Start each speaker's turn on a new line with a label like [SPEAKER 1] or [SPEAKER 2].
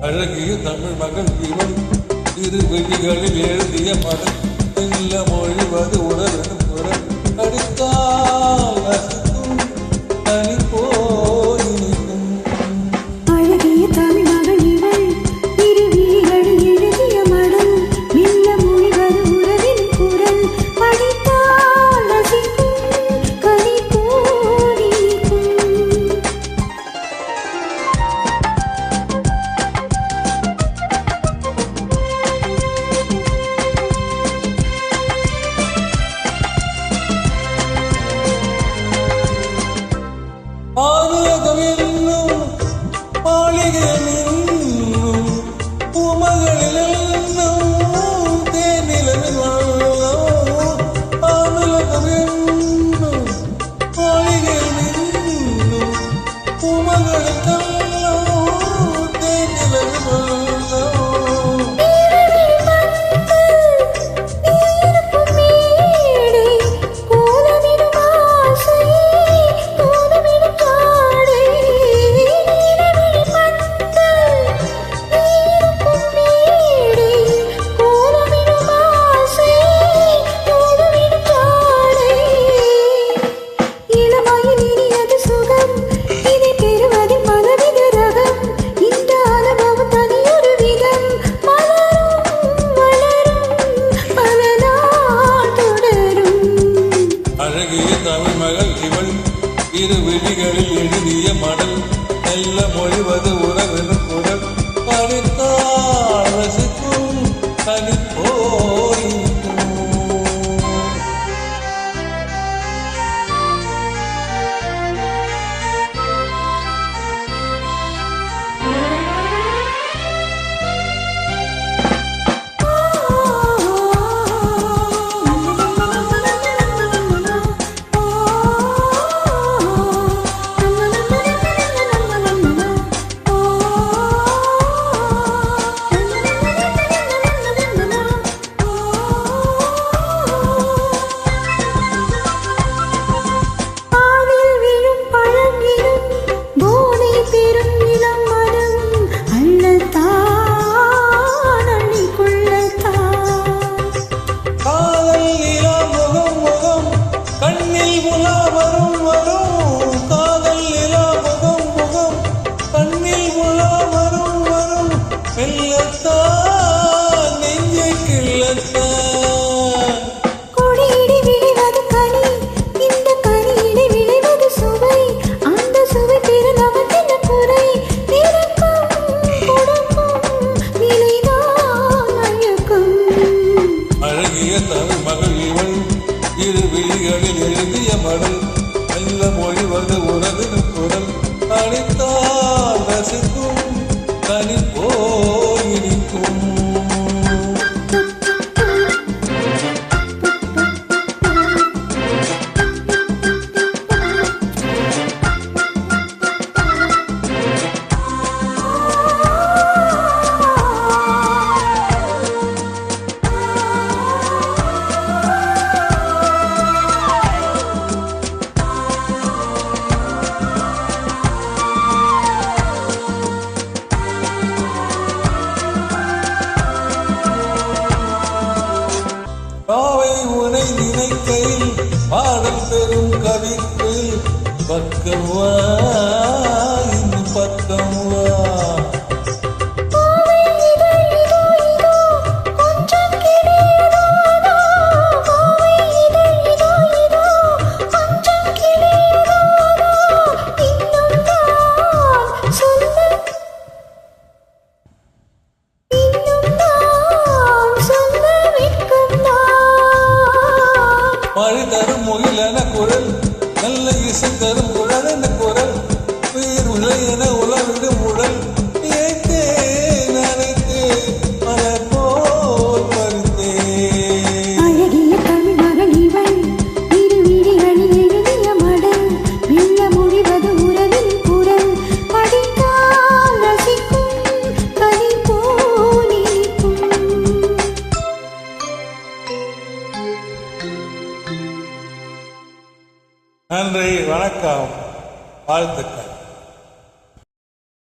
[SPEAKER 1] அழகிய தமிழ் மகள் இவள் இரு விழிகளில் எழுதிய மகள் இல்ல மொழிவது உணர்வு குரல் அடித்தால் ரசிக்கும் தனி போயினும்.
[SPEAKER 2] அழகிய தமிழ் மகள் இவள் இரு விழிகளில் எழுதிய மகள் இல்ல மொழிவது உறவின் குரல் அடித்தால் ரசிக்கும் தனி போயினும்.
[SPEAKER 1] ஆலயகமென்னும் மாளிகையென்னும் பூமகளிலென்னும் தேனிலவில் வாழலாம். ஆலயகமென்னும் மாளிகையென்னும் பூமகளிலென்னும் தேனிலவில் வாழலாம். அழகிய தமிழ் மகள் இவள் இரு விழிகளில் எழுதிய மடல் நல்ல மொழிவது உறவென குரல் படித்தால் ரசிக்கும் தனி போயினும். அழகிய தமிழ் மகள் இவள் இரு விழிகளில் எழுதிய மடல் நல்ல மொழிவது உறவின் குரல் அடித்தால் ரசிக்கும் தனி போயினும். பாவை உனை நினைக்கையில் பாடல் பெறும் கவிக்கையில் பக்கம் வா இன்னும் பக்கம் வா. மழை தரும் முகிலென குரல் நல்ல இசை தரும் குழலென குரல் உயிர் உலை என உலவிடும் உடல் ஏத்தே நனைத்தே மலர் போல் பறித்தே.
[SPEAKER 2] அழகிய தமிழ் மகள் இவள் இரு விழிகளில் எழுதிய மடல் மெல்ல மொழிவது உறவின் குரல் படித்தால் ரசிக்கும் கனி போலிருக்கும்.
[SPEAKER 1] நன்றி, வணக்கம், வாழ்த்துக்கள்.